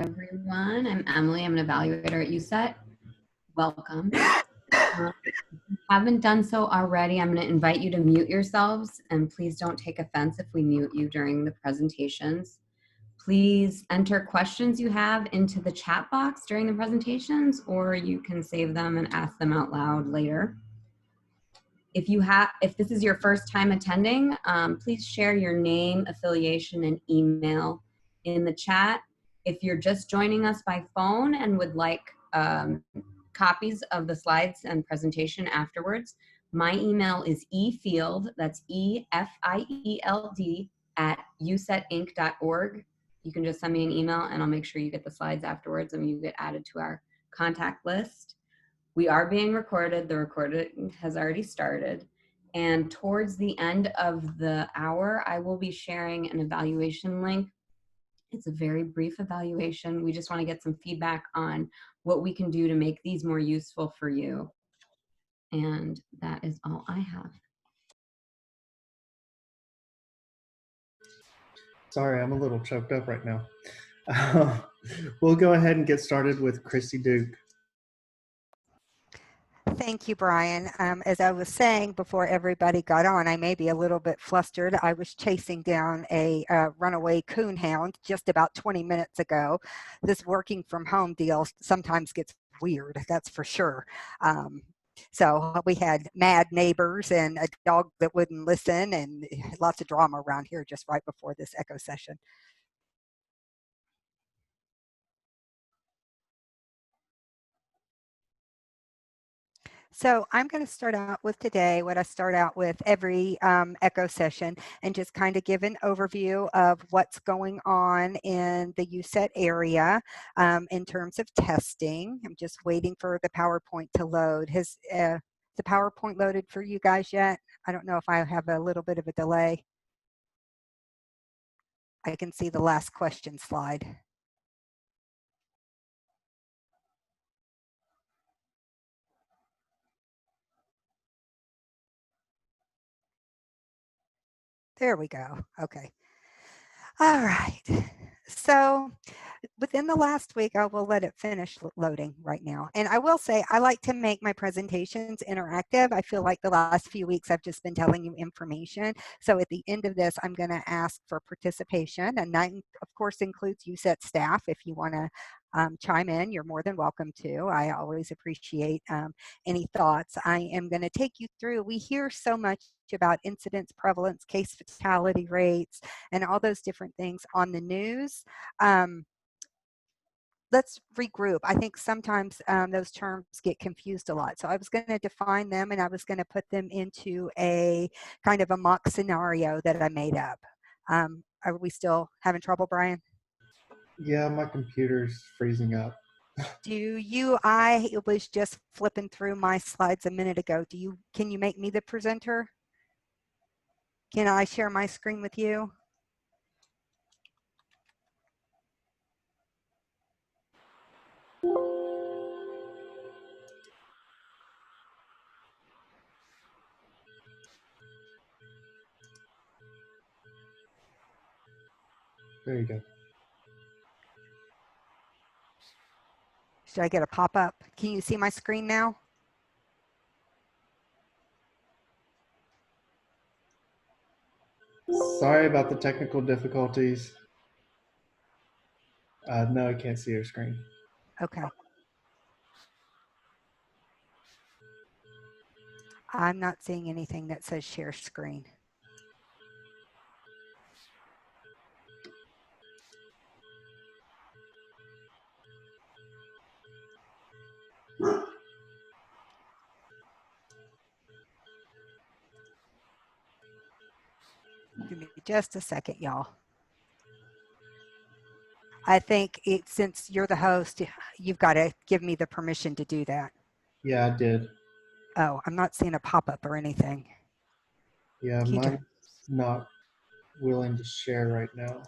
everyone. I'm Emily. I'm an evaluator at USET. Welcome. If you haven't done so already, I'm going to invite you to mute yourselves, and please don't take offense if we mute you during the presentations. Please enter questions you have into the chat box during the presentations, or you can save them and ask them out loud later. If this is your first time attending, please share your name, affiliation, and email in the chat. If you're just joining us by phone and would like copies of the slides and presentation afterwards, my email is efield, that's EFIELD, @usetinc.org. You can just send me an email and I'll make sure you get the slides afterwards and you get added to our contact list. We are being recorded. The recording has already started. And towards the end of the hour, I will be sharing an evaluation link. It's a very brief evaluation. We just want to get some feedback on what we can do to make these more useful for you. And that is all I have. Sorry, I'm a little choked up right now. We'll go ahead and get started with Chrissy Duke. Thank you, Brian. As I was saying before everybody got on, I may be a little bit flustered. I was chasing down a runaway coonhound just about 20 minutes ago. This working from home deal sometimes gets weird, that's for sure. So we had mad neighbors and a dog that wouldn't listen and lots of drama around here just right before this echo session. So I'm going to start out with today what I start out with every echo session and just kind of give an overview of what's going on in the USET area in terms of testing. I'm just waiting for the PowerPoint to load. Has the PowerPoint loaded for you guys yet? I don't know if I have a little bit of a delay. I can see the last question slide. There we go. Okay. All right. So within the last week, I will let it finish loading right now. And I will say, I like to make my presentations interactive. I feel like the last few weeks, I've just been telling you information. So at the end of this, I'm going to ask for participation. And that, of course, includes USET staff. If you want to chime in, you're more than welcome to. I always appreciate any thoughts. I am going to take you through. We hear so much about incidence, prevalence, case fatality rates, and all those different things on the news. Let's regroup. I think sometimes those terms get confused a lot. So I was going to define them and I was going to put them into a kind of a mock scenario that I made up. Are we still having trouble, Brian? Yeah, my computer's freezing up. I was just flipping through my slides a minute ago. Can you make me the presenter? Can I share my screen with you? There you go. Should I get a pop-up? Can you see my screen now? Sorry about the technical difficulties. No, I can't see your screen. Okay. I'm not seeing anything that says share screen. Give me just a second, y'all. I think since you're the host, you've got to give me the permission to do that. Yeah, I did. Oh, I'm not seeing a pop-up or anything. Yeah, mine's not willing to share right now.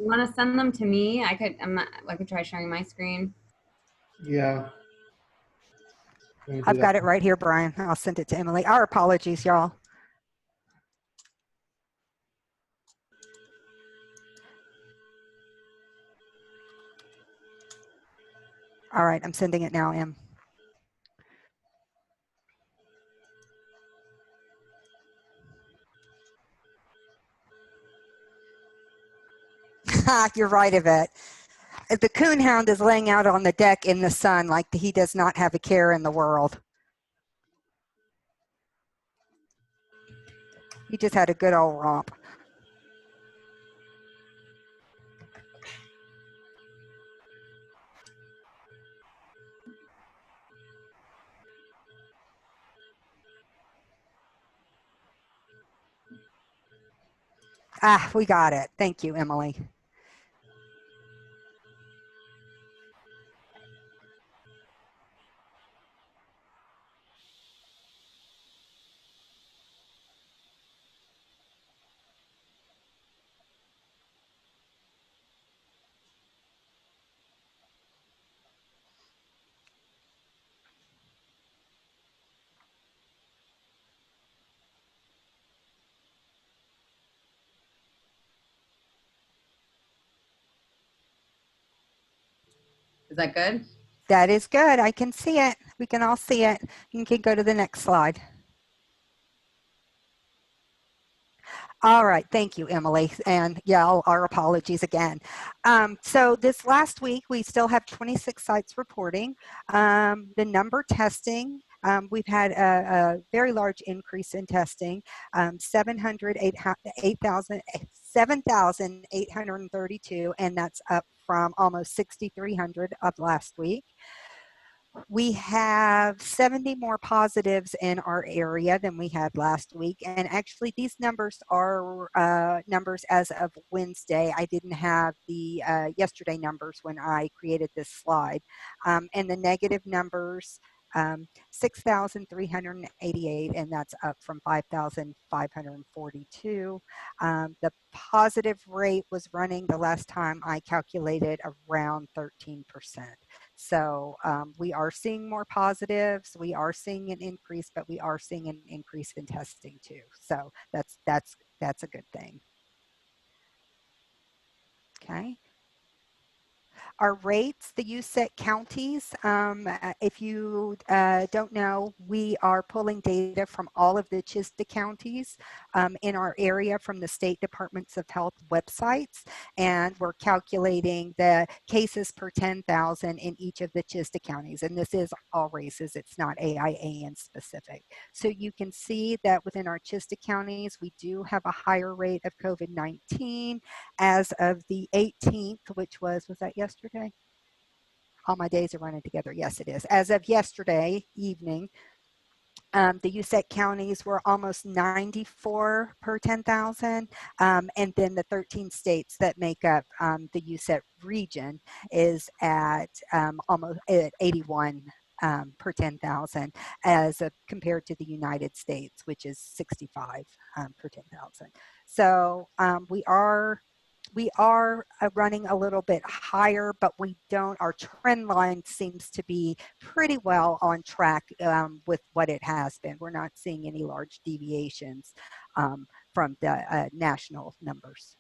You want to send them to me? I could try sharing my screen. Yeah. Let me do I've that. got it right here, Brian. I'll send it to Emily. Our apologies, y'all. All right, I'm sending it now, Em. You're right, Yvette. The coonhound is laying out on the deck in the sun like he does not have a care in the world. He just had a good old romp. Ah, we got it. Thank you, Emily. Is that good? That is good. I can see it. We can all see it. You can go to the next slide. All right, thank you, Emily. And yeah, our apologies again. So this last week, we still have 26 sites reporting. The number testing, we've had a very large increase in testing, 7,832, and that's up from almost 6,300 of last week. We have 70 more positives in our area than we had last week. And actually, these numbers are numbers as of Wednesday. I didn't have the yesterday numbers when I created this slide. And the negative numbers, 6,388, and that's up from 5,542. The positive rate was running the last time I calculated around 13%. So we are seeing more positives. We are seeing an increase, but we are seeing an increase in testing too. So that's a good thing. Okay. Our rates, the USET counties, if you don't know, we are pulling data from all of the CHISDA counties in our area from the State Departments of Health websites, and we're calculating the cases per 10,000 in each of the CHISDA counties, and this is all races, it's not AIAN specific. So you can see that within our CHISDA counties, we do have a higher rate of COVID-19 as of the 18th, which was that yesterday? All my days are running together. Yes, it is. As of yesterday evening, the USET counties were almost 94 per 10,000. And then the 13 states that make up the USET region is at almost at 81 per 10,000 as compared to the United States, which is 65 per 10,000. So we are running a little bit higher, but our trend line seems to be pretty well on track with what it has been. We're not seeing any large deviations from the national numbers.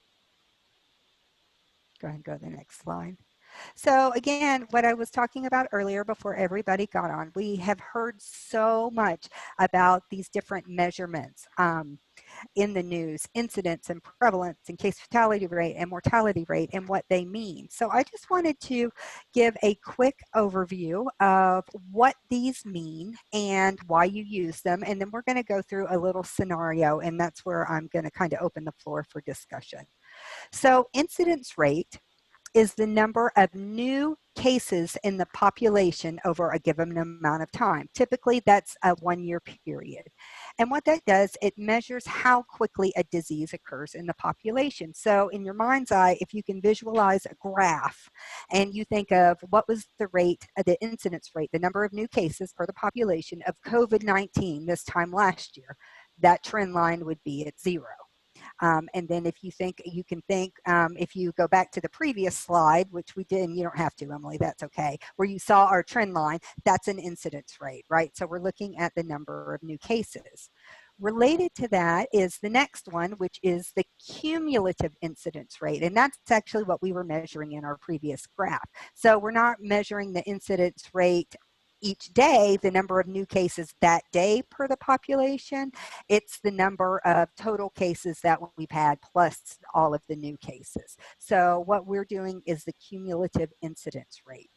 Go ahead and go to the next slide. So again, what I was talking about earlier before everybody got on, we have heard so much about these different measurements in the news, incidence and prevalence and case fatality rate and mortality rate and what they mean. So I just wanted to give a quick overview of what these mean and why you use them. And then we're going to go through a little scenario, and that's where I'm going to kind of open the floor for discussion. So incidence rate is the number of new cases in the population over a given amount of time. Typically, that's a 1-year period. And what that does, it measures how quickly a disease occurs in the population. So in your mind's eye, if you can visualize a graph and you think of what was the rate, the incidence rate, the number of new cases per the population of COVID-19 this time last year, that trend line would be at 0. And then if you think, you can think, if you go back to the previous slide, which we did, and you don't have to, Emily, that's okay, where you saw our trend line, that's an incidence rate, right? So we're looking at the number of new cases. Related to that is the next one, which is the cumulative incidence rate. And that's actually what we were measuring in our previous graph. So we're not measuring the incidence rate each day, the number of new cases that day per the population. It's the number of total cases that we've had plus all of the new cases. So what we're doing is the cumulative incidence rate.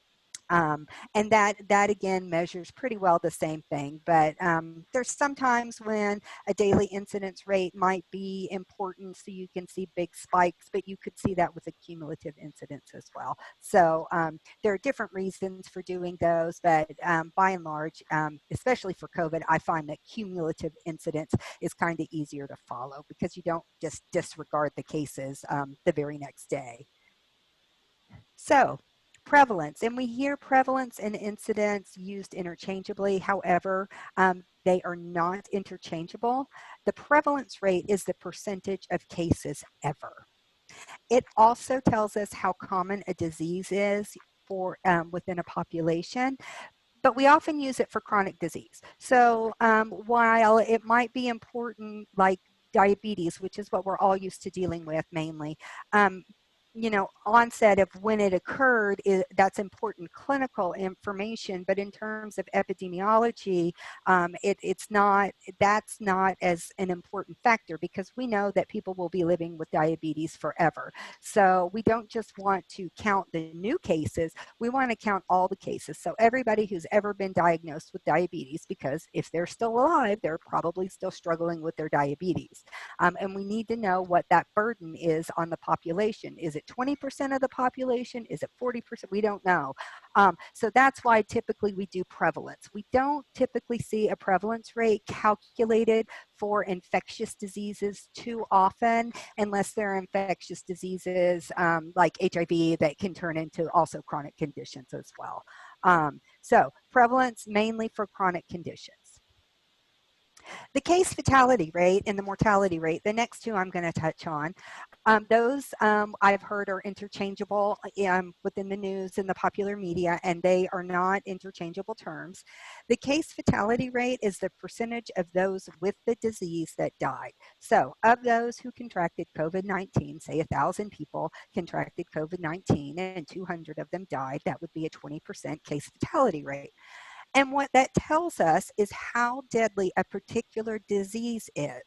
And that again measures pretty well the same thing, but there's sometimes when a daily incidence rate might be important, so you can see big spikes, but you could see that with a cumulative incidence as well. So there are different reasons for doing those, but by and large, especially for COVID, I find that cumulative incidence is kind of easier to follow because you don't just disregard the cases the very next day. So prevalence, and we hear prevalence and incidence used interchangeably. However, they are not interchangeable. The prevalence rate is the percentage of cases ever. It also tells us how common a disease is for within a population, but we often use it for chronic disease. So while it might be important, like diabetes, which is what we're all used to dealing with mainly, you know, onset of when it occurred, that's important clinical information, but in terms of epidemiology, that's not as an important factor because we know that people will be living with diabetes forever. So we don't just want to count the new cases, we want to count all the cases. So everybody who's ever been diagnosed with diabetes, because if they're still alive, they're probably still struggling with their diabetes. And we need to know what that burden is on the population. Is it 20% of the population? Is it 40%? We don't know. So that's why typically we do prevalence. We don't typically see a prevalence rate calculated for infectious diseases too often, unless they're infectious diseases like HIV that can turn into also chronic conditions as well. So prevalence mainly for chronic conditions. The case fatality rate and the mortality rate, the next two I'm going to touch on. Those I've heard are interchangeable within the news and the popular media, and they are not interchangeable terms. The case fatality rate is the percentage of those with the disease that died. So of those who contracted COVID-19, say 1,000 people contracted COVID-19 and 200 of them died, that would be a 20% case fatality rate. And what that tells us is how deadly a particular disease is.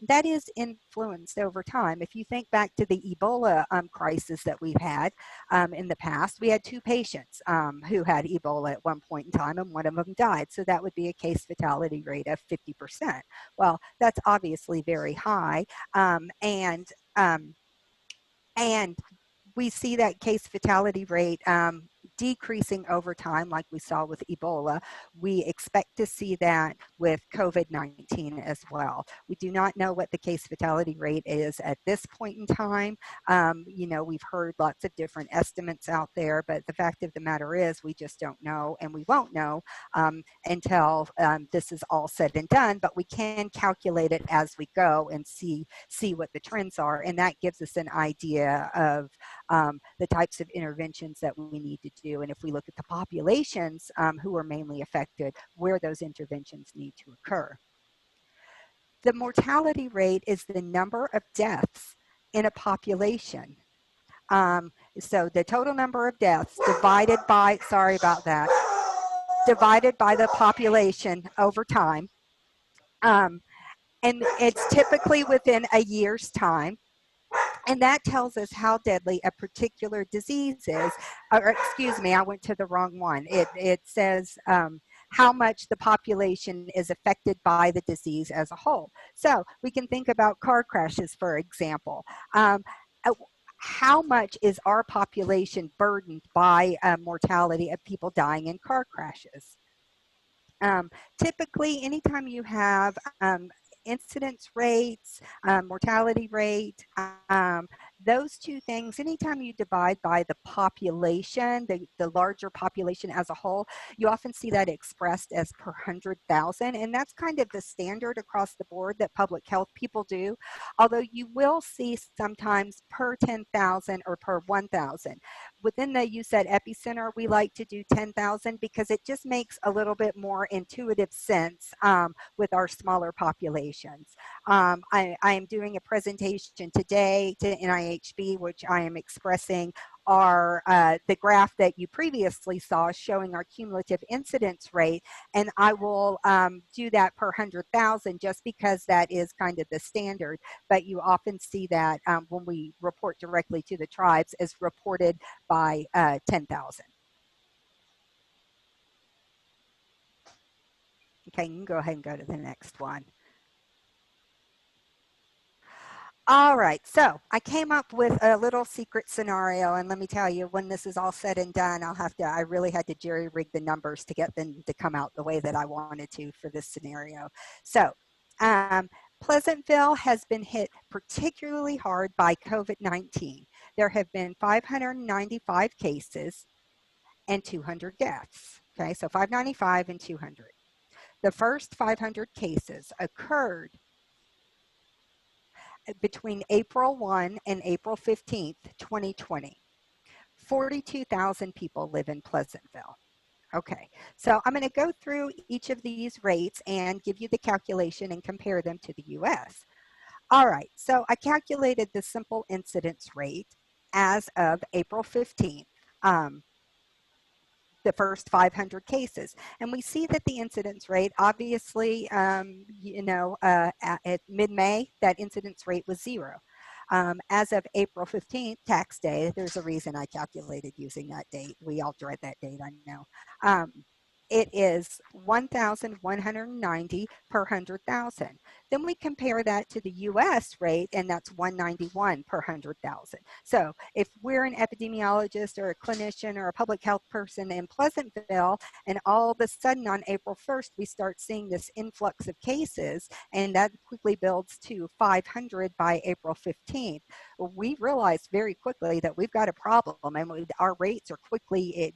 That is influenced over time. If you think back to the Ebola crisis that we've had in the past, we had 2 patients who had Ebola at one point in time, and one of them died. So that would be a case fatality rate of 50%. Well, that's obviously very high. And we see that case fatality rate decreasing over time, like we saw with Ebola. We expect to see that with COVID-19 as well. We do not know what the case fatality rate is at this point in time. You know, we've heard lots of different estimates out there, but the fact of the matter is we just don't know, and we won't know until this is all said and done, but we can calculate it as we go and see what the trends are, and that gives us an idea of the types of interventions that we need to do. And if we look at the populations who are mainly affected, where those interventions need to occur. The mortality rate is the number of deaths in a population. So the total number of deaths divided by, sorry about that, divided by the population over time. And it's typically within a year's time. And that tells us how deadly a particular disease is. Or excuse me, I went to the wrong one. It says how much the population is affected by the disease as a whole. So we can think about car crashes, for example. How much is our population burdened by mortality of people dying in car crashes? Typically, anytime you have incidence rates, mortality rate, Those two things, anytime you divide by the population, the larger population as a whole, you often see that expressed as per 100,000. And that's kind of the standard across the board that public health people do. Although you will see sometimes per 10,000 or per 1,000. Within the USET epicenter, we like to do 10,000 because it just makes a little bit more intuitive sense with our smaller populations. I am doing a presentation today to NIHB, which I am expressing the graph that you previously saw showing our cumulative incidence rate, and I will do that per 100,000 just because that is kind of the standard, but you often see that when we report directly to the tribes as reported by 10,000. Okay, you can go ahead and go to the next one. All right, so I came up with a little secret scenario, and let me tell you, when this is all said and done, I really had to jerry rig the numbers to get them to come out the way that I wanted to for this scenario. So Pleasantville has been hit particularly hard by COVID-19. There have been 595 cases and 200 deaths. Okay, so 595 and 200. The first 500 cases occurred between April 1 and April 15th, 2020. 42,000 people live in Pleasantville. Okay, so I'm going to go through each of these rates and give you the calculation and compare them to the US. All right, so I calculated the simple incidence rate as of April 15th. The first 500 cases. And we see that the incidence rate, obviously, at mid-May, that incidence rate was 0. As of April 15th, tax day, there's a reason I calculated using that date. We all dread that date, I know. It is 1,190 per 100,000. Then we compare that to the US rate, and that's 191 per 100,000. So if we're an epidemiologist or a clinician or a public health person in Pleasantville, and all of a sudden on April 1st, we start seeing this influx of cases, and that quickly builds to 500 by April 15th, we realized very quickly that we've got a problem, and our rates are quickly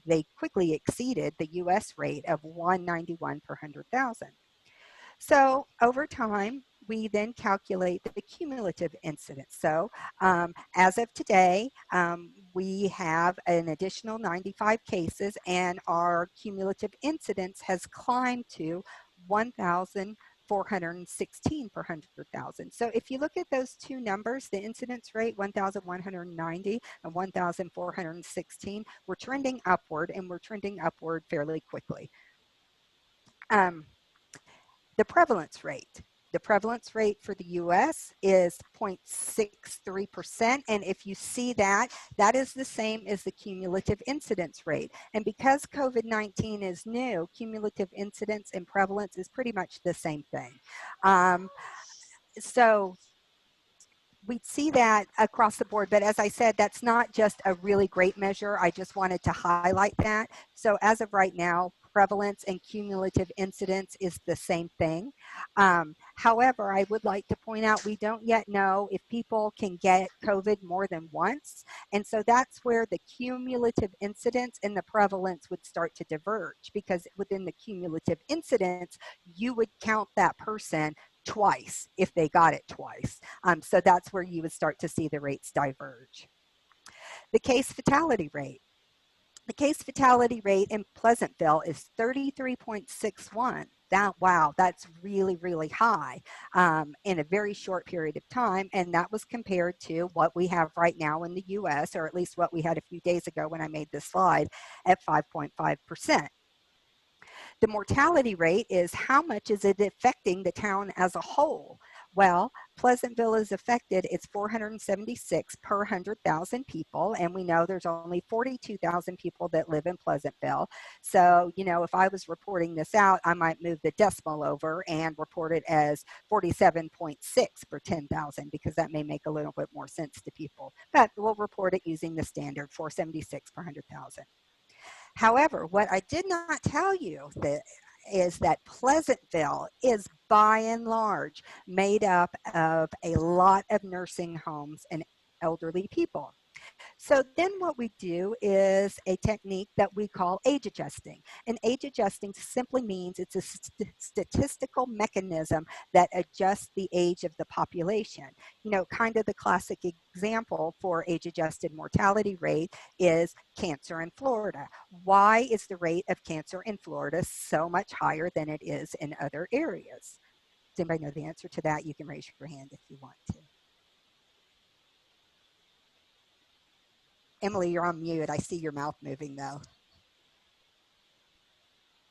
exceeded the US rate of 191 per 100,000. So over time, we then calculate the cumulative incidence. So as of today, we have an additional 95 cases, and our cumulative incidence has climbed to 1,416 per 100,000. So if you look at those two numbers, the incidence rate 1,190 and 1,416, we're trending upward, and we're trending upward fairly quickly. The prevalence rate. The prevalence rate for the US is 0.63%. And if you see that, that is the same as the cumulative incidence rate. And because COVID-19 is new, cumulative incidence and prevalence is pretty much the same thing. So we see that across the board, but as I said, that's not just a really great measure. I just wanted to highlight that. So as of right now, prevalence and cumulative incidence is the same thing. However, I would like to point out we don't yet know if people can get COVID more than once. And so that's where the cumulative incidence and the prevalence would start to diverge, because within the cumulative incidence, you would count that person twice if they got it twice. So that's where you would start to see the rates diverge. The case fatality rate. The case fatality rate in Pleasantville is 33.61. Wow, that's really, really high in a very short period of time. And that was compared to what we have right now in the US, or at least what we had a few days ago when I made this slide, at 5.5%. The mortality rate is how much is it affecting the town as a whole? Well, Pleasantville is affected, it's 476 per 100,000 people, and we know there's only 42,000 people that live in Pleasantville. So, if I was reporting this out, I might move the decimal over and report it as 47.6 per 10,000, because that may make a little bit more sense to people. But we'll report it using the standard 476 per 100,000. However, what I did not tell you is that Pleasantville is by and large made up of a lot of nursing homes and elderly people. So then what we do is a technique that we call age adjusting. And age adjusting simply means it's a statistical mechanism that adjusts the age of the population. You know, kind of the classic example for age adjusted mortality rate is cancer in Florida. Why is the rate of cancer in Florida so much higher than it is in other areas? Does anybody know the answer to that? You can raise your hand if you want to. Emily, you're on mute. I see your mouth moving though.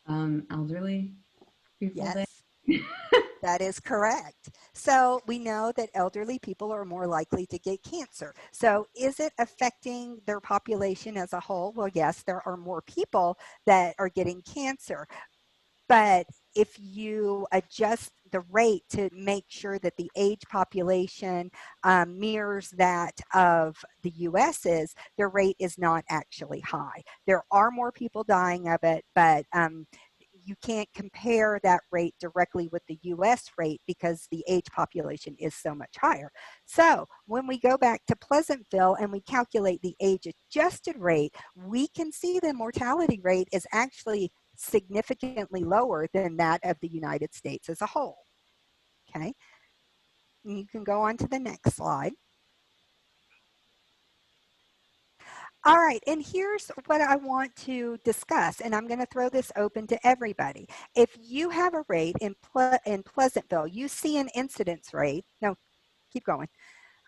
Elderly people. Yes, that is correct. So we know that elderly people are more likely to get cancer. So is it affecting their population as a whole? Well, yes, there are more people that are getting cancer. But if you adjust the rate to make sure that the age population mirrors that of the US's, the rate is not actually high. There are more people dying of it, but you can't compare that rate directly with the US rate because the age population is so much higher. So when we go back to Pleasantville and we calculate the age adjusted rate, we can see the mortality rate is actually significantly lower than that of the United States as a whole. Okay, and you can go on to the next slide. All right, and here's what I want to discuss, and I'm going to throw this open to everybody. If you have a rate in Pleasantville, you see an incidence rate. No, keep going.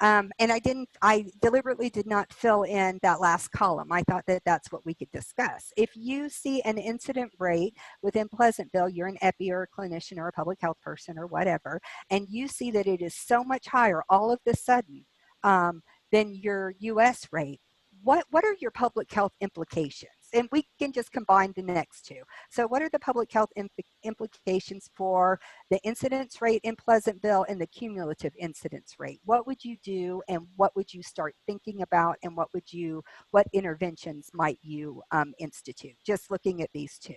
And I deliberately did not fill in that last column. I thought that that's what we could discuss. If you see an incident rate within Pleasantville, you're an epi or a clinician or a public health person or whatever, and you see that it is so much higher all of a sudden than your US rate, what are your public health implications? And we can just combine the next two. So what are the public health implications for the incidence rate in Pleasantville and the cumulative incidence rate? What would you do, and what would you start thinking about, and what interventions might you institute? Just looking at these two.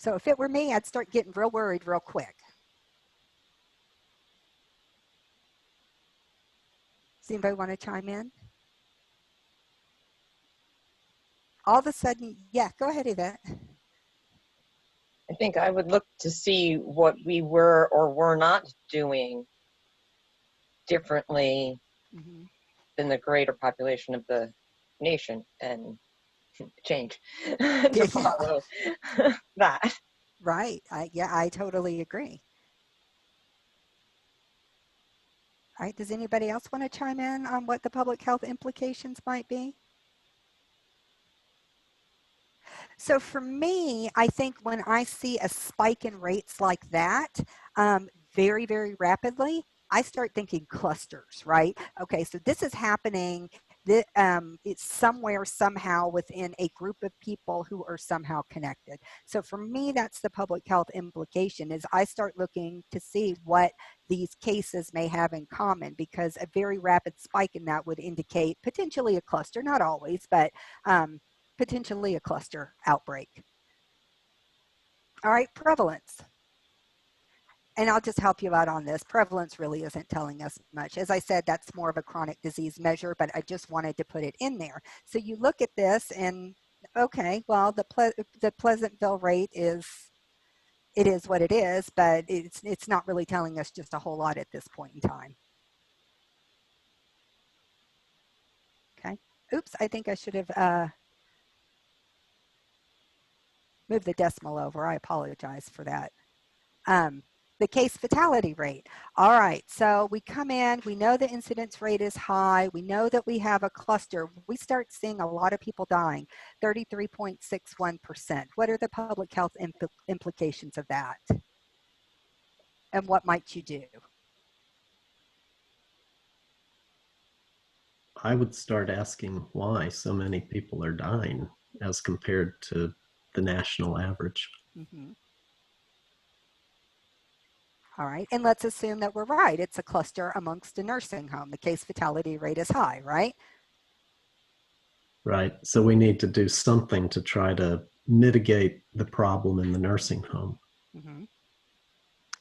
So if it were me, I'd start getting real worried real quick. Does anybody want to chime in? All of a sudden, yeah, go ahead, Yvette. I think I would look to see what we were or were not doing differently than the greater population of the nation, and change to follow that. Right. I totally agree. All right. Does anybody else want to chime in on what the public health implications might be? So for me, I think when I see a spike in rates like that, very, very rapidly, I start thinking clusters, right? Okay, so this is happening. It's somewhere, somehow within a group of people who are somehow connected. So for me, that's the public health implication, is I start looking to see what these cases may have in common, because a very rapid spike in that would indicate potentially a cluster, not always, but potentially a cluster outbreak. All right, prevalence. And I'll just help you out on this. Prevalence really isn't telling us much. As I said, that's more of a chronic disease measure, but I just wanted to put it in there. So you look at this and, okay, well, the Pleasantville rate is what it is, but it's not really telling us just a whole lot at this point in time. Okay. Oops, I think I should have moved the decimal over. I apologize for that. The case fatality rate. All right, so we come in, we know the incidence rate is high, we know that we have a cluster. We start seeing a lot of people dying, 33.61%. What are the public health implications of that? And what might you do? I would start asking why so many people are dying as compared to the national average. All right, and let's assume that we're right. It's a cluster amongst a nursing home. The case fatality rate is high, right? Right. So we need to do something to try to mitigate the problem in the nursing home. Mm-hmm.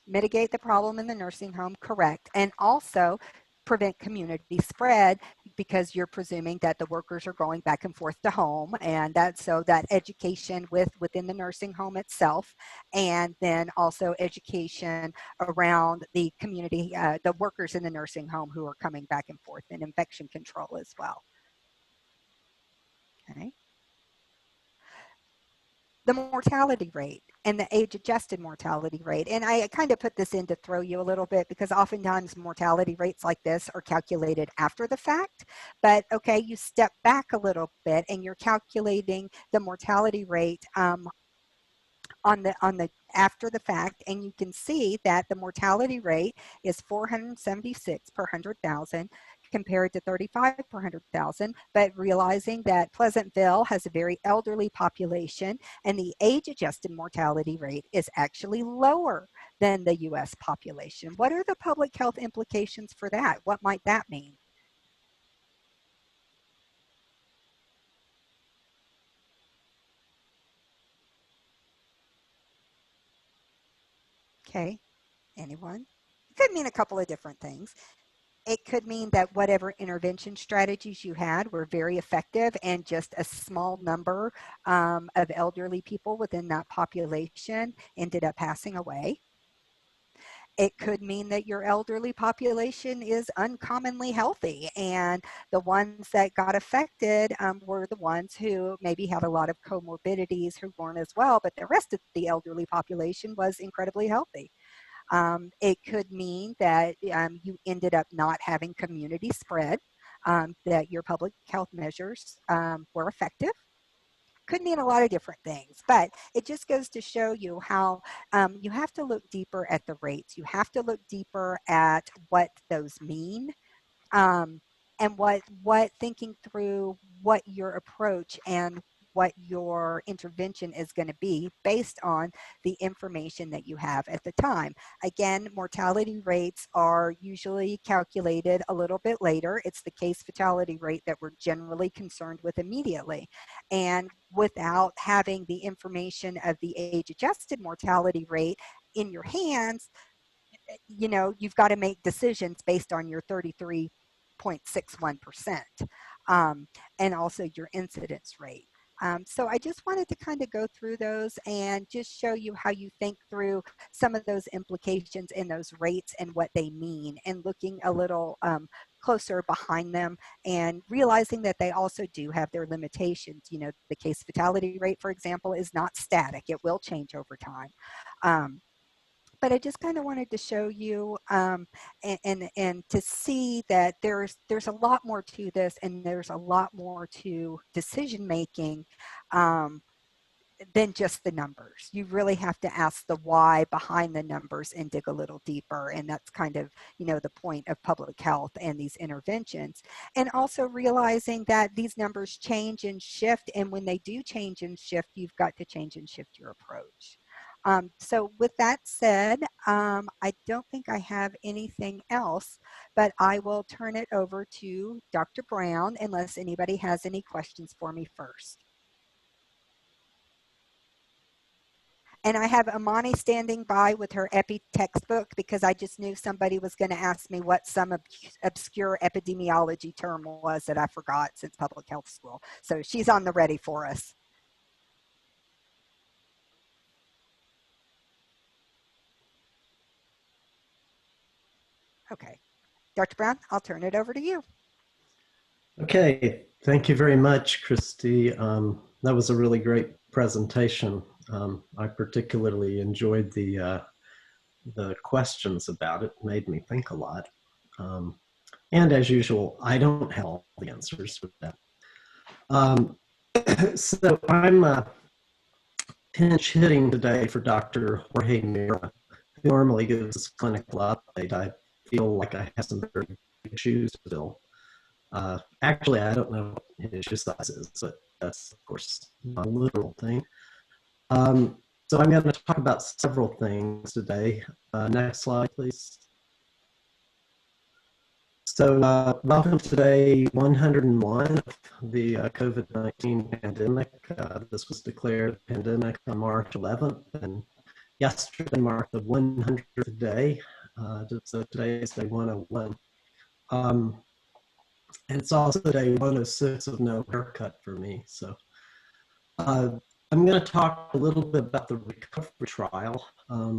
Mitigate the problem in the nursing home, correct. And also prevent community spread, because you're presuming that the workers are going back and forth to home, and so that education within the nursing home itself, and then also education around the community, the workers in the nursing home who are coming back and forth, and infection control as well. Okay. The mortality rate and the age-adjusted mortality rate. And I kind of put this in to throw you a little bit, because oftentimes mortality rates like this are calculated after the fact. But okay, you step back a little bit and you're calculating the mortality rate on the after the fact, and you can see that the mortality rate is 476 per 100,000 compared to 35 per 100,000, but realizing that Pleasantville has a very elderly population, and the age-adjusted mortality rate is actually lower than the US population. What are the public health implications for that? What might that mean? Okay, anyone? It could mean a couple of different things. It could mean that whatever intervention strategies you had were very effective, and just a small number of elderly people within that population ended up passing away. It could mean that your elderly population is uncommonly healthy, and the ones that got affected were the ones who maybe had a lot of comorbidities who weren't as well, but the rest of the elderly population was incredibly healthy. It could mean that you ended up not having community spread, that your public health measures were effective. Could mean a lot of different things, but it just goes to show you how you have to look deeper at the rates. You have to look deeper at what those mean, and what thinking through what your approach and what your intervention is going to be based on the information that you have at the time. Again, mortality rates are usually calculated a little bit later. It's the case fatality rate that we're generally concerned with immediately. And without having the information of the age-adjusted mortality rate in your hands, you know, you've got to make decisions based on your 33.61%, and also your incidence rate. So I just wanted to kind of go through those and just show you how you think through some of those implications in those rates and what they mean, and looking a little closer behind them, and realizing that they also do have their limitations. You know, the case fatality rate, for example, is not static. It will change over time. But I just kind of wanted to show you and to see that there's a lot more to this, and there's a lot more to decision making than just the numbers. You really have to ask the why behind the numbers and dig a little deeper. And that's kind of, you know, the point of public health and these interventions. And also realizing that these numbers change and shift. And when they do change and shift, you've got to change and shift your approach. So with that said, I don't think I have anything else, but I will turn it over to Dr. Brown unless anybody has any questions for me first. And I have Amani standing by with her epi textbook, because I just knew somebody was going to ask me what some obscure epidemiology term was that I forgot since public health school. So she's on the ready for us. Okay. Dr. Brown, I'll turn it over to you. Okay, thank you very much, Christy. That was a really great presentation. I particularly enjoyed the questions about it. Made me think a lot. And as usual, I don't have all the answers for that. So I'm pinch hitting today for Dr. Jorge Mira, who normally gives us clinical update. I feel like I have some very big shoes to fill. Actually, I don't know what his shoe size is, but that's, of course, not a literal thing. So I'm going to talk about several things today. Next slide, please. Welcome to day 101 of the COVID-19 pandemic. This was declared a pandemic on March 11th, and yesterday marked the 100th day. So today is day 101. And it's also day 106 of no haircut for me. So I'm going to talk a little bit about the recovery trial,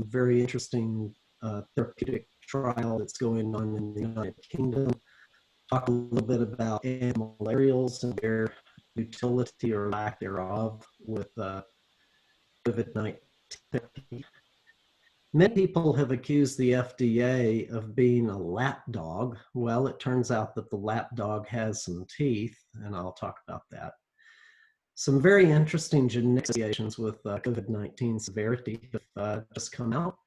very interesting therapeutic trial that's going on in the United Kingdom. Talk a little bit about Antimalarials and their utility or lack thereof with COVID-19 therapy. Many people have accused the FDA of being a lap dog. Well, it turns out that the lap dog has some teeth, and I'll talk about that. Some very interesting genetic associations with COVID-19 severity have just come out.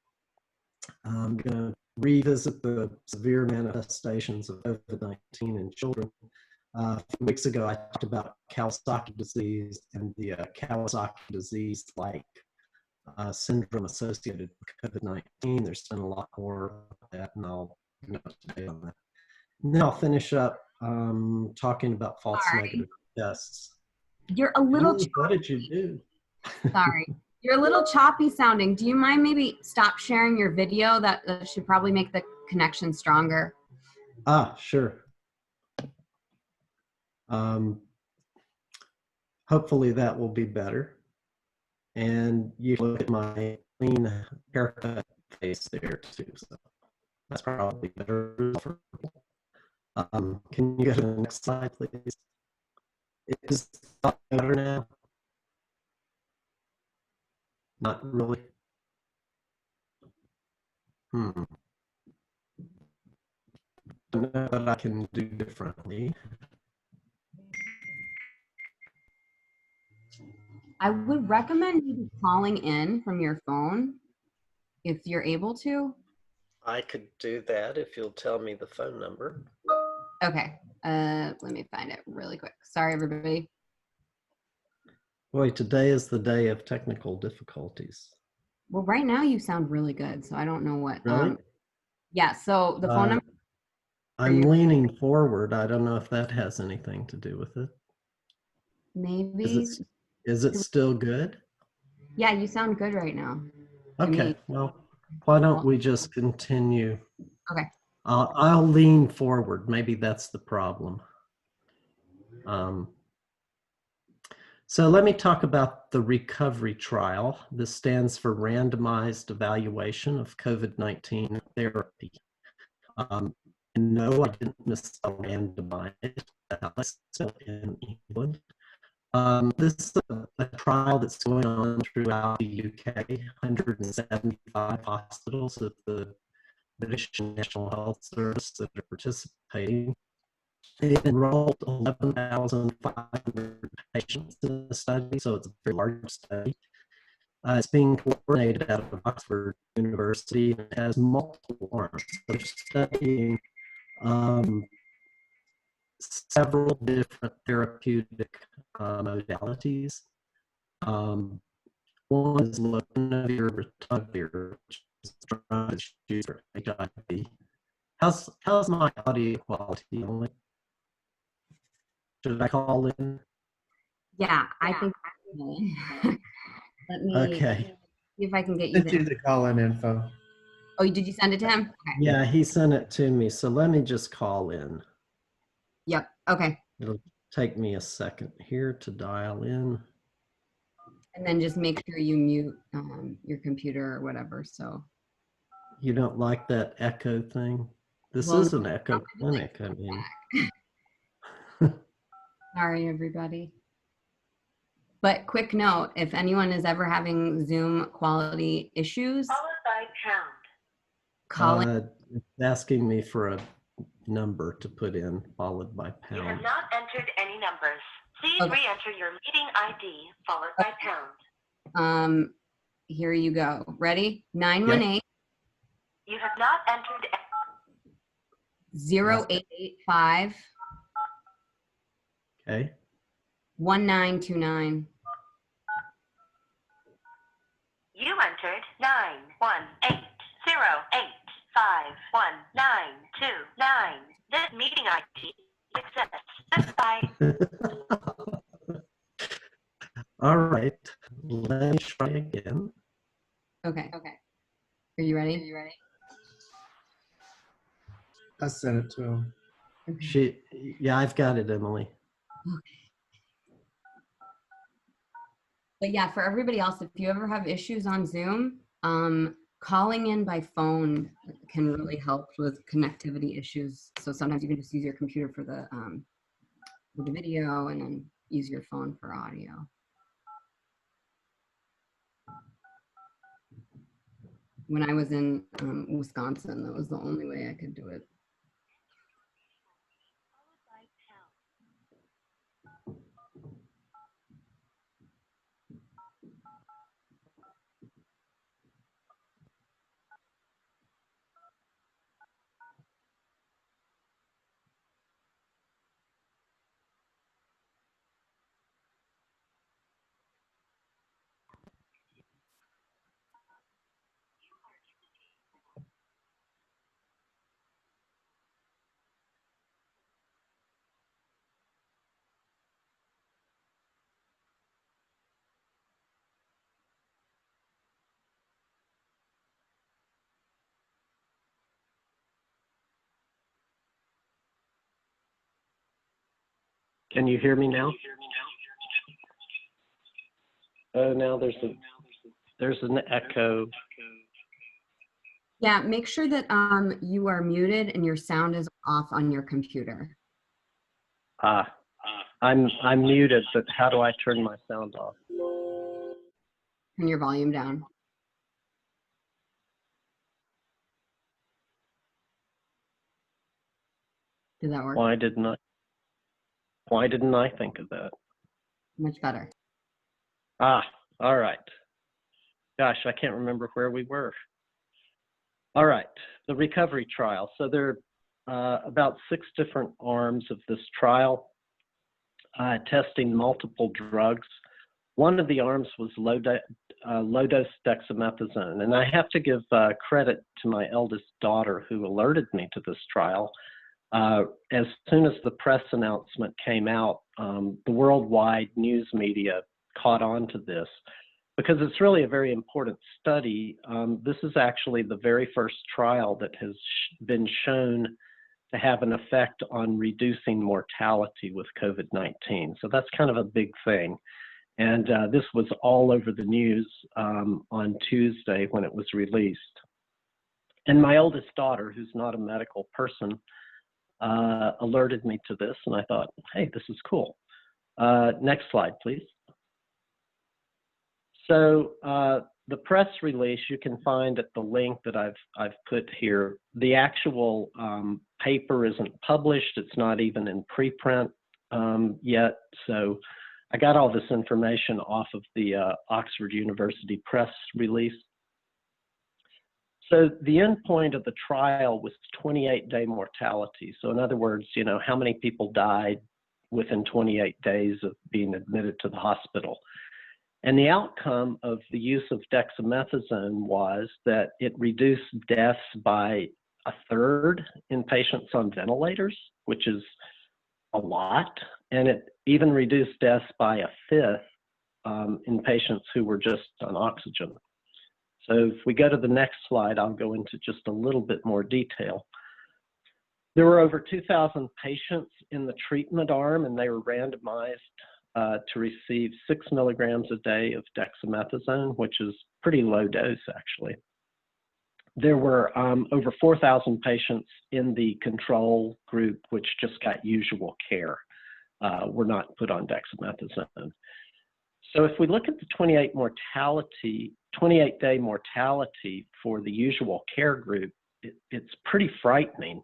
I'm going to revisit the severe manifestations of COVID-19 in children. A few weeks ago, I talked about Kawasaki disease and the Kawasaki disease-like syndrome associated with COVID-19. There's been a lot more of that, and I'll go today on that. And then I'll finish up talking about false negative tests. You're a little choppy. What did you do? Sorry. You're a little choppy sounding. Do you mind maybe stop sharing your video? That should probably make the connection stronger. Sure. Hopefully that will be better. And you look at my clean haircut face there too. So that's probably better. Can you go to the next slide, please? Is it better now? Not really. Don't know what I can do differently. I would recommend maybe calling in from your phone if you're able to. I could do that if you'll tell me the phone number. Okay. Let me find it really quick. Sorry, everybody. Boy, today is the day of technical difficulties. Well, right now you sound really good, so I don't know what. Really? Yeah, so the phone number. I'm leaning forward. I don't know if that has anything to do with it. Maybe. Is it still good? Yeah, you sound good right now. Okay, well, why don't we just continue? Okay. I'll lean forward. Maybe that's the problem. So let me talk about the recovery trial. This stands for Randomized Evaluation of COVID-19 Therapy. No, I didn't misspell randomized. That's still in England. This is a trial that's going on throughout the UK, 175 hospitals of the British National Health Service that are participating. They enrolled 11,500 patients in the study, so it's a very large study. It's being coordinated out of Oxford University and has multiple arms. So they're studying several different therapeutic modalities. One is lopinavir rituximab, which is a drug that's used for HIV. How's my audio quality? Should I call in? Yeah, I think. Let me see if I can get you. Send you the call-in info. Oh, did you send it to him? Okay. Yeah, he sent it to me. So let me just call in. Yep. Okay. It'll take me a second here to dial in. And then just make sure you mute your computer or whatever. So. You don't like that echo thing? This is an echo clinic. I mean. Sorry, everybody. But quick note, if anyone is ever having Zoom quality issues, followed by pound. Call in. It's asking me for a number to put in, followed by pound. You have not entered any numbers. Please re-enter your meeting ID, followed by pound. Here you go. Ready? 918. Yep. You have not entered 0885. Okay. 1929. You entered 91808519292. This meeting ID exists. Goodbye. All right, let me try again. Okay. Are you ready? I sent it to him. Yeah, I've got it, Emily. But yeah, for everybody else, if you ever have issues on Zoom, calling in by phone can really help with connectivity issues. So sometimes you can just use your computer for the video and then use your phone for audio. When I was in Wisconsin, that was the only way I could do it. Can you hear me now? Oh, now there's an echo. Yeah, make sure that you are muted and your sound is off on your computer. I'm muted, but how do I turn my sound off? Turn your volume down. Does that work? Why didn't I think of that? Much better. All right. Gosh, I can't remember where we were. All right, the recovery trial. So there are about 6 different arms of this trial, testing multiple drugs. One of the arms was low-dose dexamethasone, and I have to give credit to my eldest daughter who alerted me to this trial. As soon as the press announcement came out, the worldwide news media caught on to this because it's really a very important study. This is actually the very first trial that has been shown to have an effect on reducing mortality with COVID-19. So that's kind of a big thing. And this was all over the news on Tuesday when it was released. And my oldest daughter, who's not a medical person, alerted me to this, and I thought, hey, this is cool. Next slide, please. So the press release you can find at the link that I've put here. The actual paper isn't published. It's not even in preprint yet. So I got all this information off of the Oxford University press release. So the endpoint of the trial was 28-day mortality. So in other words, you know, how many people died within 28 days of being admitted to the hospital. And the outcome of the use of dexamethasone was that it reduced deaths by 1/3 in patients on ventilators, which is a lot. And it even reduced deaths by 1/5 in patients who were just on oxygen. So if we go to the next slide, I'll go into just a little bit more detail. There were over 2,000 patients in the treatment arm, and they were randomized to receive 6 milligrams a day of dexamethasone, which is pretty low dose, actually. There were over 4,000 patients in the control group, which just got usual care, were not put on dexamethasone. So if we look at the 28-day mortality for the usual care group, it's pretty frightening.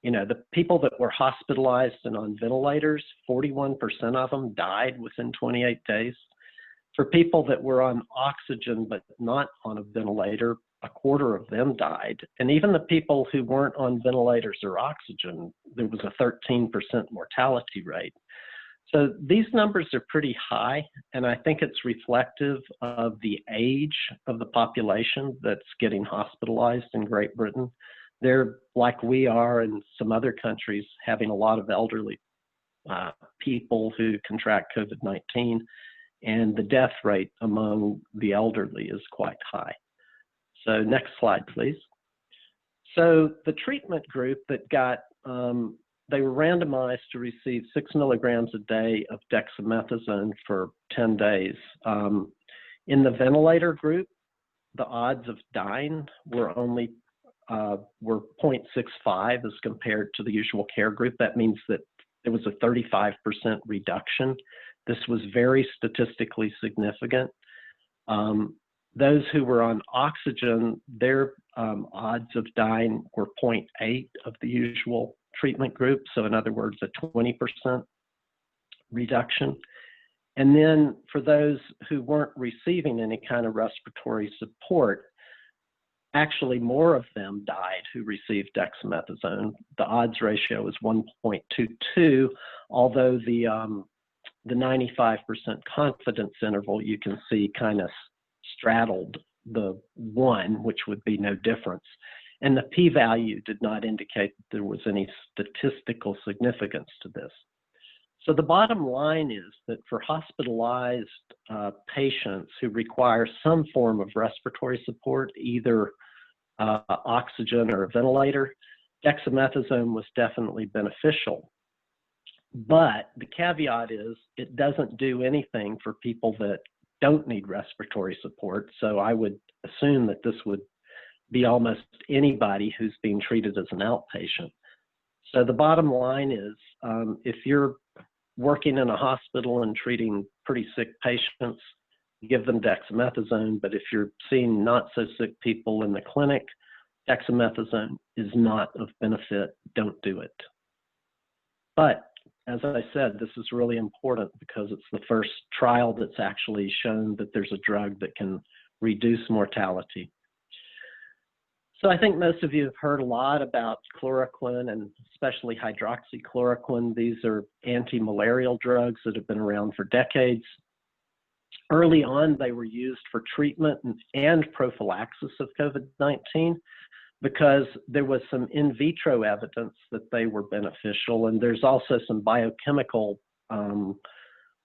You know, the people that were hospitalized and on ventilators, 41% of them died within 28 days. For people that were on oxygen but not on a ventilator, 1/4 of them died. And even the people who weren't on ventilators or oxygen, there was a 13% mortality rate. So these numbers are pretty high, and I think it's reflective of the age of the population that's getting hospitalized in Great Britain. they're, like we are in some other countries, having a lot of elderly people who contract COVID-19, and the death rate among the elderly is quite high. So next slide, please. So the treatment group that got, they were randomized to receive 6 milligrams a day of dexamethasone for 10 days. In the ventilator group, the odds of dying were only were 0.65 as compared to the usual care group. That means that there was a 35% reduction. This was very statistically significant. Those who were on oxygen, their odds of dying were 0.8 of the usual treatment group. So in other words, a 20% reduction. And then for those who weren't receiving any kind of respiratory support, actually more of them died who received dexamethasone. The odds ratio is 1.22, although the 95% confidence interval you can see kind of straddled the 1, which would be no difference. And the p-value did not indicate that there was any statistical significance to this. So the bottom line is that for hospitalized patients who require some form of respiratory support, either oxygen or a ventilator, dexamethasone was definitely beneficial. But the caveat is it doesn't do anything for people that don't need respiratory support. So I would assume that this would be almost anybody who's being treated as an outpatient. So the bottom line is if you're working in a hospital and treating pretty sick patients, give them dexamethasone. But if you're seeing not so sick people in the clinic, dexamethasone is not of benefit. Don't do it. But as I said, this is really important because it's the first trial that's actually shown that there's a drug that can reduce mortality. So I think most of you have heard a lot about chloroquine and especially hydroxychloroquine. These are antimalarial drugs that have been around for decades. Early on, they were used for treatment and prophylaxis of COVID-19 because there was some in vitro evidence that they were beneficial, and there's also some biochemical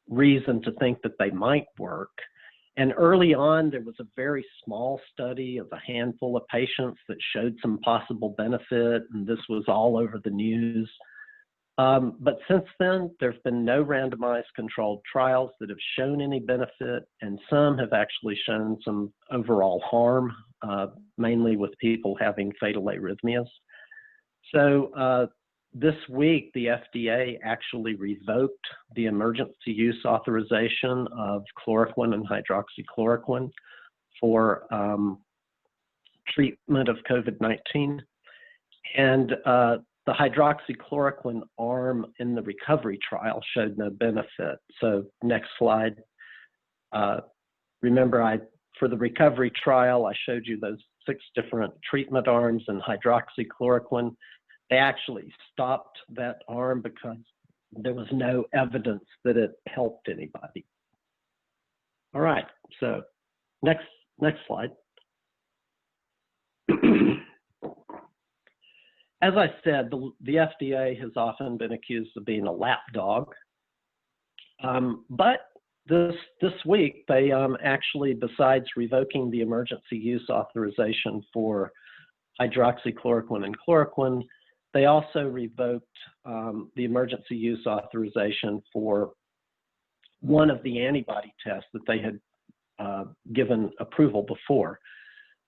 reason to think that they might work. And early on, there was a very small study of a handful of patients that showed some possible benefit, and this was all over the news. But since then, there have been no randomized controlled trials that have shown any benefit, and some have actually shown some overall harm, mainly with people having fatal arrhythmias. So this week, the FDA actually revoked the emergency use authorization of chloroquine and hydroxychloroquine for treatment of COVID-19. And the hydroxychloroquine arm in the recovery trial showed no benefit. So next slide. Remember, for the recovery trial, I showed you those 6 different treatment arms and hydroxychloroquine. They actually stopped that arm because there was no evidence that it helped anybody. All right, so next slide. As I said, the FDA has often been accused of being a lapdog, but this week they actually, besides revoking the emergency use authorization for hydroxychloroquine and chloroquine, they also revoked the emergency use authorization for one of the antibody tests that they had given approval before.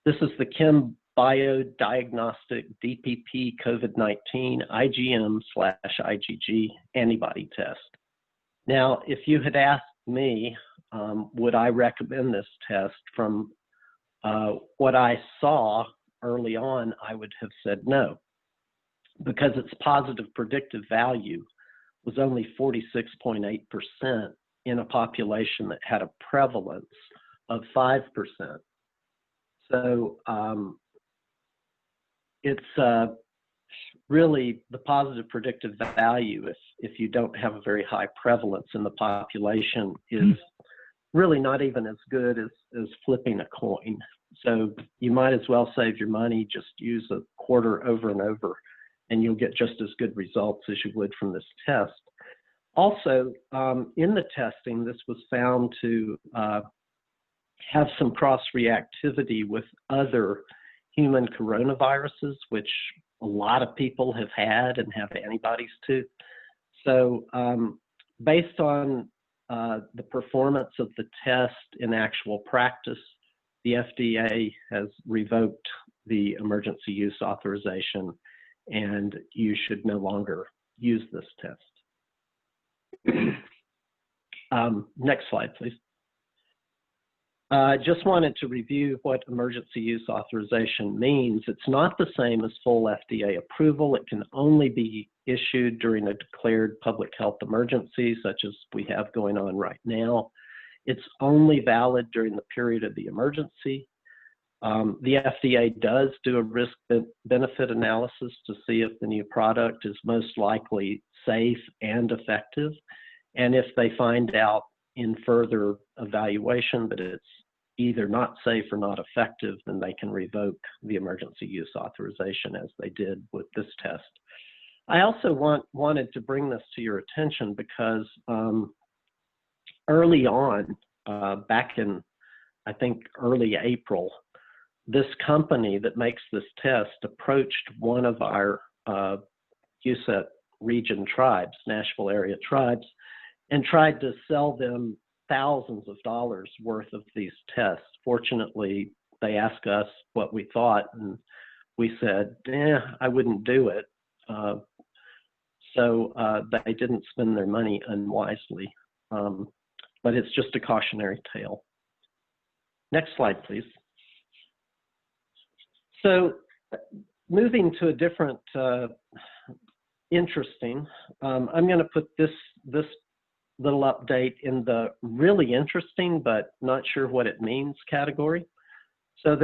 This is the Chem Biodiagnostic DPP COVID-19 IgM/IgG antibody test. Now, if you had asked me, would I recommend this test, from what I saw early on, I would have said no, because its positive predictive value was only 46.8% in a population that had a prevalence of 5%. So it's really the positive predictive value, if you don't have a very high prevalence in the population, is really not even as good as flipping a coin. So you might as well save your money, just use a quarter over and over, and you'll get just as good results as you would from this test. Also, in the testing, this was found to have some cross-reactivity with other human coronaviruses, which a lot of people have had and have antibodies to. So based on the performance of the test in actual practice, the FDA has revoked the emergency use authorization, and you should no longer use this test. Next slide, please. Just wanted to review what emergency use authorization means. It's not the same as full FDA approval. It can only be issued during a declared public health emergency, such as we have going on right now. It's only valid during the period of the emergency. The FDA does do a risk-benefit analysis to see if the new product is most likely safe and effective. And if they find out in further evaluation that it's either not safe or not effective, then they can revoke the emergency use authorization, as they did with this test. I also wanted to bring this to your attention because early on, back in, I think, early April, this company that makes this test approached one of our USET region tribes, Nashville area tribes, and tried to sell them thousands of dollars worth of these tests. Fortunately, they asked us what we thought, and we said, I wouldn't do it. So they didn't spend their money unwisely. But it's just a cautionary tale. Next slide, please. So moving to a different, interesting, I'm going to put this little update in the really interesting but not sure what it means category. So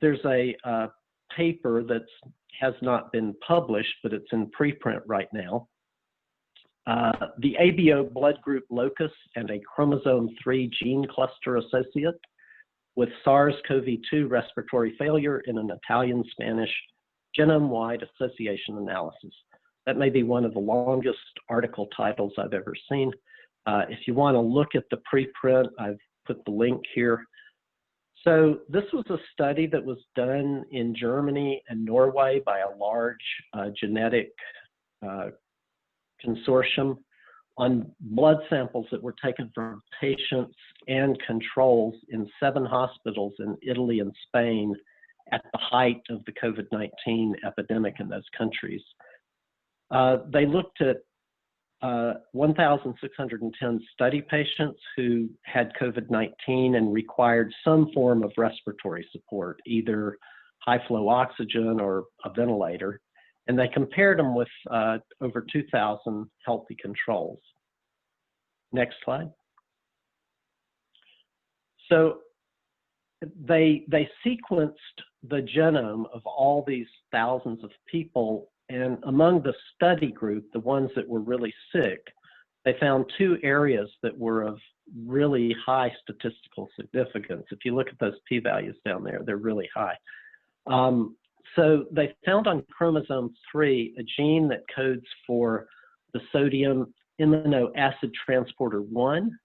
there's a paper that has not been published, but it's in preprint right now. The ABO blood group locus and a chromosome 3 gene cluster associate with SARS-CoV-2 respiratory failure in an Italian-Spanish genome-wide association analysis. That may be one of the longest article titles I've ever seen. If you want to look at the preprint, I've put the link here. So this was a study that was done in Germany and Norway by a large genetic consortium on blood samples that were taken from patients and controls in 7 hospitals in Italy and Spain at the height of the COVID-19 epidemic in those countries. They looked at 1,610 study patients who had COVID-19 and required some form of respiratory support, either high flow oxygen or a ventilator. And they compared them with over 2,000 healthy controls. Next slide. So they sequenced the genome of all these thousands of people, and among the study group, the ones that were really sick, they found 2 areas that were of really high statistical significance. If you look at those p-values down there, they're really high. So they found on chromosome 3 a gene that codes for the sodium amino acid transporter 1,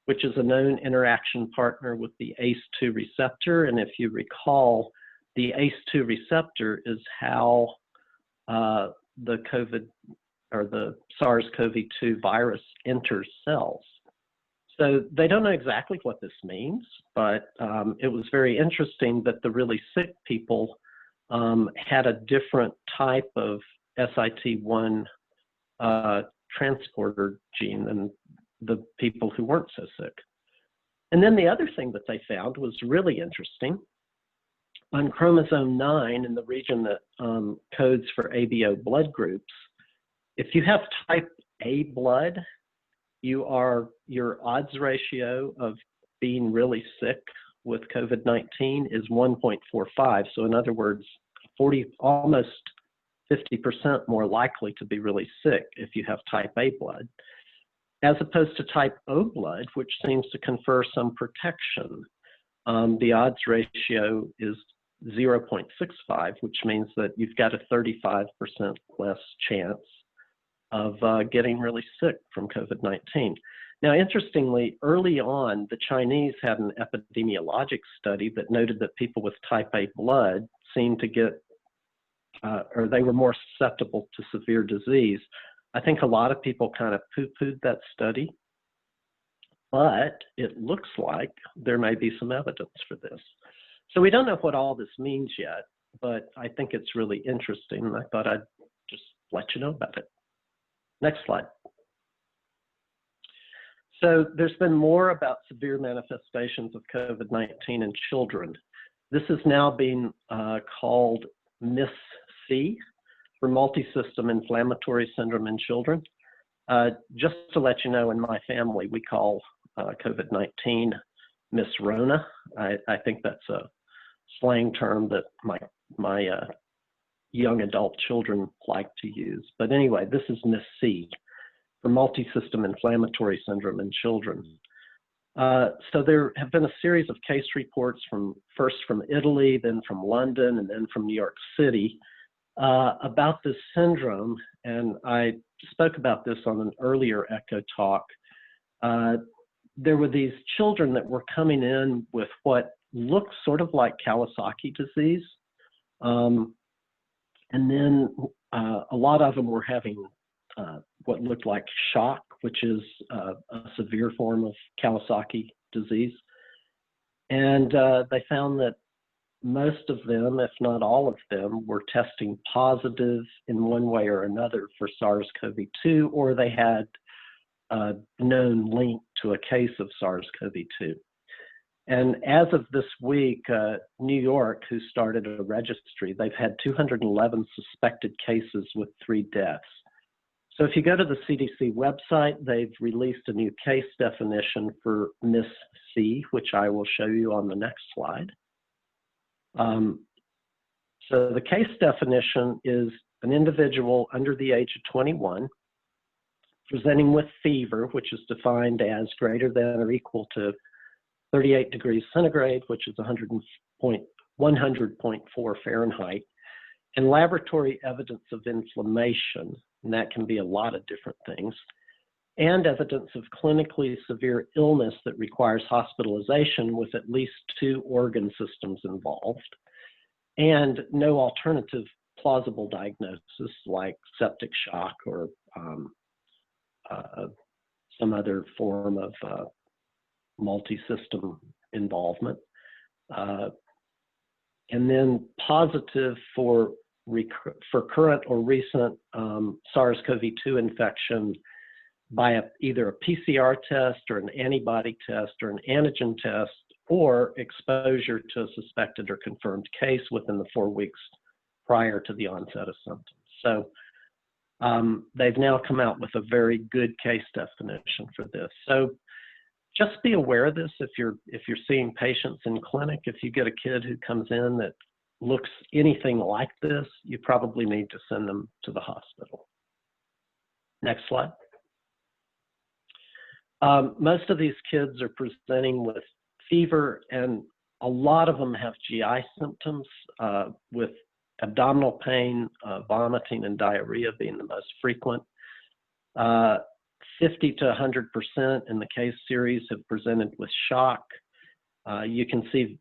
which is a known interaction partner with the ACE2 receptor. And if you recall, the ACE2 receptor is how the COVID or the SARS-CoV-2 virus enters cells. So they don't know exactly what this means, but it was very interesting that the really sick people had a different type of SIT1 transporter gene than the people who weren't so sick. And then the other thing that they found was really interesting. On chromosome 9, in the region that codes for ABO blood groups, if you have type A blood, your odds ratio of being really sick with COVID-19 is 1.45. So in other words, almost 50% more likely to be really sick if you have type A blood, as opposed to type O blood, which seems to confer some protection. the odds ratio is 0.65, which means that you've got a 35% less chance of getting really sick from COVID-19. Now, interestingly, early on, the Chinese had an epidemiologic study that noted that people with type A blood seemed to get, or they were more susceptible to severe disease. I think a lot of people kind of poo-pooed that study, but it looks like there may be some evidence for this. So we don't know what all this means yet, but I think it's really interesting, and I thought I'd just let you know about it. Next slide. So there's been more about severe manifestations of COVID-19 in children. This is now being called MIS-C, for multisystem inflammatory syndrome in children. Just to let you know, in my family, we call COVID-19 Miss Rona. I think that's a slang term that my young adult children like to use. But anyway, this is MIS-C, for multisystem inflammatory syndrome in children. So there have been a series of case reports first from Italy, then from London, and then from New York City about this syndrome. And I spoke about this on an earlier ECHO talk. There were these children that were coming in with what looked sort of like Kawasaki disease. And then a lot of them were having what looked like shock, which is a severe form of Kawasaki disease. And they found that most of them, if not all of them, were testing positive in one way or another for SARS-CoV-2, or they had a known link to a case of SARS-CoV-2. And as of this week, New York, who started a registry, they've had 211 suspected cases with 3 deaths. So if you go to the CDC website, they've released a new case definition for MIS-C, which I will show you on the next slide. So the case definition is an individual under the age of 21 presenting with fever, which is defined as greater than or equal to 38 degrees centigrade, which is 100.4 Fahrenheit, and laboratory evidence of inflammation, and that can be a lot of different things, and evidence of clinically severe illness that requires hospitalization with at least 2 organ systems involved, and no alternative plausible diagnosis like septic shock or some other form of multi-system involvement. And then positive for current or recent SARS-CoV-2 infection by either a PCR test or an antibody test or an antigen test, or exposure to a suspected or confirmed case within the 4 weeks prior to the onset of symptoms. So they've now come out with a very good case definition for this. So just be aware of this if you're seeing patients in clinic. If you get a kid who comes in that looks anything like this, you probably need to send them to the hospital. Next slide. Most of these kids are presenting with fever, and a lot of them have GI symptoms, with abdominal pain, vomiting, and diarrhea being the most frequent. 50 to 100% in the case series have presented with shock. You can see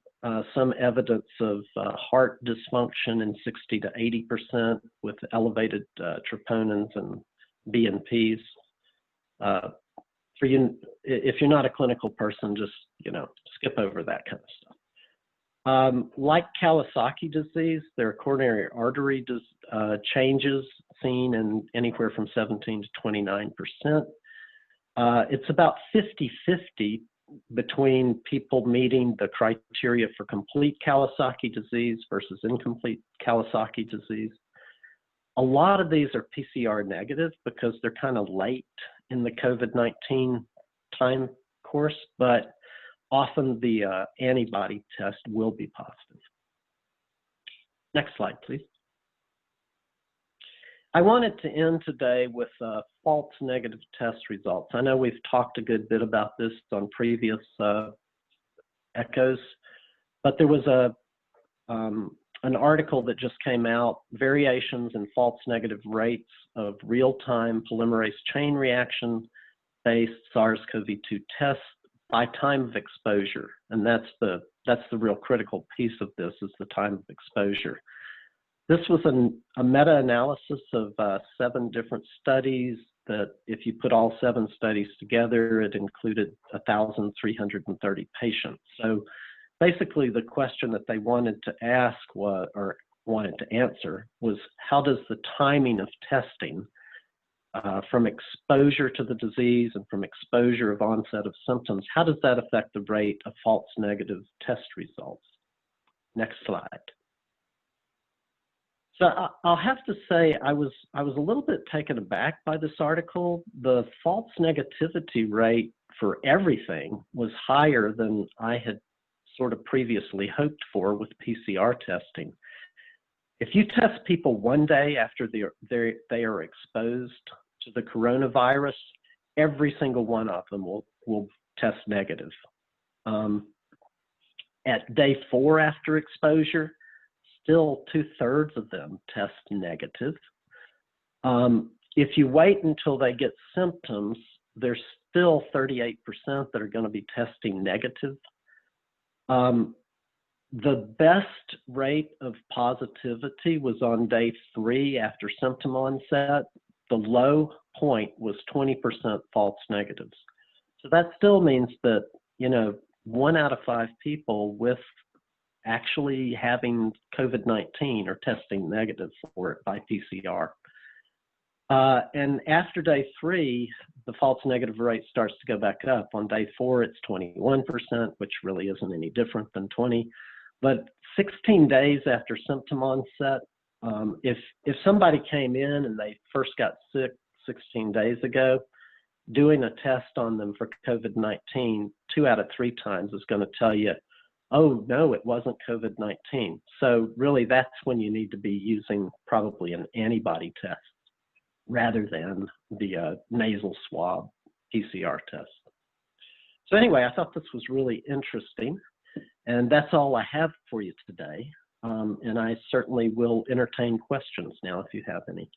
some evidence of heart dysfunction in 60 to 80% with elevated troponins and BNPs. For you, if you're not a clinical person, just skip over that kind of stuff. Like Kawasaki disease, there are coronary artery changes seen in anywhere from 17 to 29%. It's about 50-50 between people meeting the criteria for complete Kawasaki disease versus incomplete Kawasaki disease. A lot of these are PCR negative because they're kind of late in the COVID-19 time course, but often the antibody test will be positive. Next slide, please. I wanted to end today with false negative test results. I know we've talked a good bit about this on previous echoes. But there was an article that just came out, Variations in False Negative Rates of Real-Time Polymerase Chain Reaction-Based SARS-CoV-2 Tests by Time of Exposure. And that's the real critical piece of this, is the time of exposure. This was a meta-analysis of 7 different studies that, if you put all 7 studies together, it included 1,330 patients. So basically the question that they wanted to ask or wanted to answer was, how does the timing of testing from exposure to the disease and from exposure of onset of symptoms, how does that affect the rate of false negative test results? Next slide. So I'll have to say I was a little bit taken aback by this article. The false negativity rate for everything was higher than I had sort of previously hoped for with PCR testing. If you test people one day after they are exposed to the coronavirus, every single one of them will test negative. At day 4 after exposure, still 2/3 of them test negative. If you wait until they get symptoms, there's still 38% that are going to be testing negative. The best rate of positivity was on day 3 after symptom onset. The low point was 20% false negatives. So that still means that, 1 out of 5 people with actually having COVID-19 are testing negative for it by PCR. And after day 3, the false negative rate starts to go back up. On day 4, it's 21%, which really isn't any different than 20. But 16 days after symptom onset, if somebody came in and they first got sick 16 days ago, doing a test on them for COVID-19 2 out of 3 times is going to tell you, oh, no, it wasn't COVID-19. So really, that's when you need to be using probably an antibody test rather than the nasal swab PCR test. So anyway, I thought this was really interesting. And that's all I have for you today. And I certainly will entertain questions now if you have any.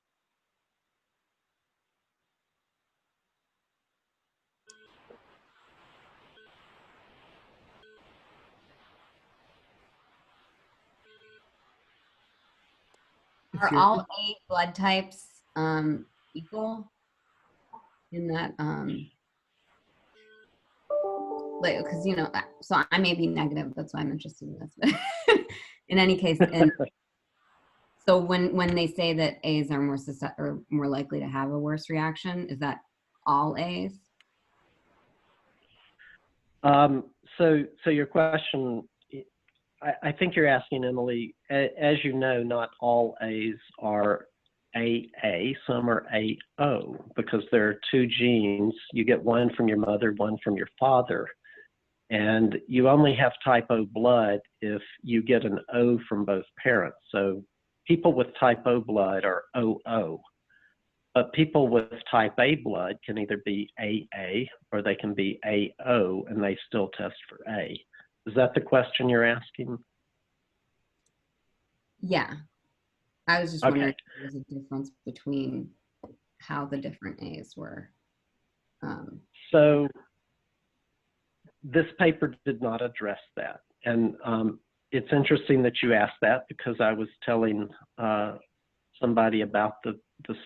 Are all 8 blood types equal in that, like, because, so I may be negative, that's why I'm interested in this. But in any case, and so when they say that A's are more likely to have a worse reaction, is that all A's? So your question, I think you're asking, Emily, as you know, not all A's are AA, some are AO, because there are 2 genes. You get one from your mother, one from your father. And you only have type O blood if you get an O from both parents. So people with type O blood are OO. But people with type A blood can either be AA or they can be AO, and they still test for A. Is that the question you're asking? Yeah. I was just wondering if there was a difference between how the different A's were. So this paper did not address that. And it's interesting that you asked that, because I was telling somebody about the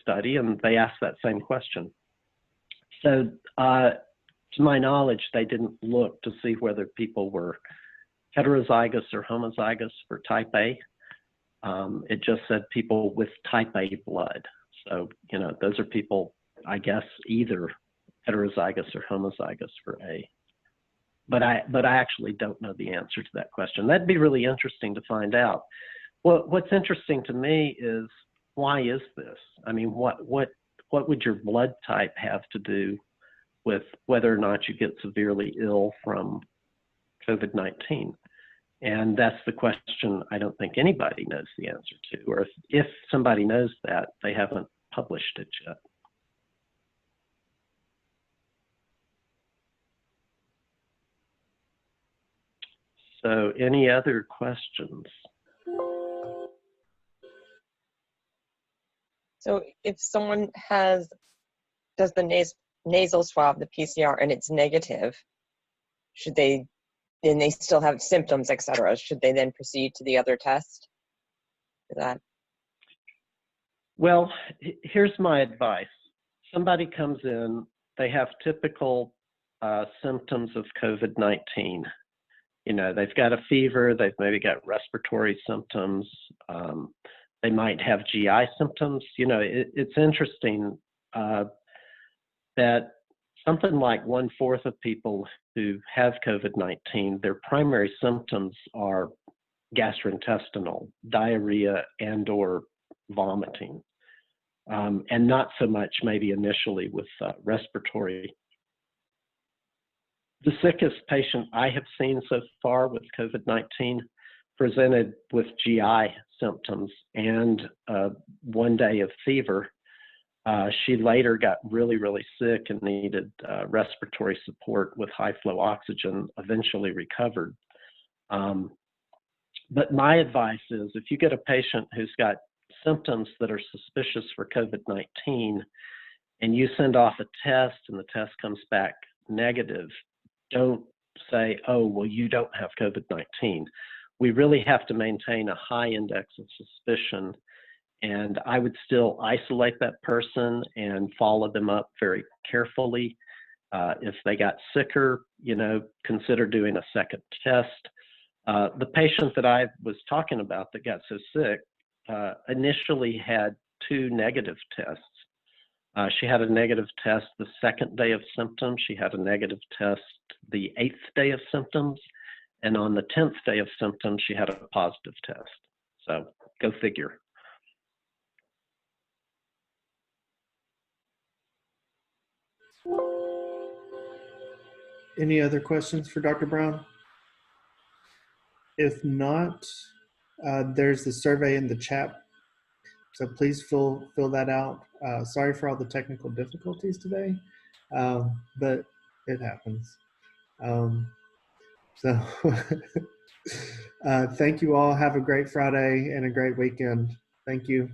study, and they asked that same question. So to my knowledge, they didn't look to see whether people were heterozygous or homozygous for type A. It just said people with type A blood. So, those are people, I guess, either heterozygous or homozygous for A. But I actually don't know the answer to that question. That'd be really interesting to find out. What's interesting to me is, why is this? I mean, what would your blood type have to do with whether or not you get severely ill from COVID-19? And that's the question I don't think anybody knows the answer to. Or if somebody knows that, they haven't published it yet. So any other questions? So if someone does the nasal swab, the PCR, and it's negative, and they still have symptoms, etc., should they then proceed to the other test? Well, here's my advice. Somebody comes in, they have typical symptoms of COVID-19. You know, they've got a fever, they've maybe got respiratory symptoms, they might have GI symptoms. You know, it's interesting that something like 1/4 of people who have COVID-19, their primary symptoms are gastrointestinal, diarrhea and or vomiting, and not so much maybe initially with respiratory. The sickest patient I have seen so far with COVID-19 presented with GI symptoms and 1 day of fever. She later got really, really sick and needed respiratory support with high flow oxygen, eventually recovered. But my advice is if you get a patient who's got symptoms that are suspicious for COVID-19 and you send off a test and the test comes back negative, don't say, oh, well, you don't have COVID-19. We really have to maintain a high index of suspicion, and I would still isolate that person and follow them up very carefully. If they got sicker, you know, consider doing a second test. The patient that I was talking about that got so sick initially had 2 negative tests. She had a negative test the 2nd day of symptoms. She had a negative test the 8th day of symptoms. And on the 10th day of symptoms, she had a positive test. So go figure. Any other questions for Dr. Brown? If not, there's the survey in the chat. So please fill that out. Sorry for all the technical difficulties today, but it happens. So thank you all. Have a great Friday and a great weekend. Thank you.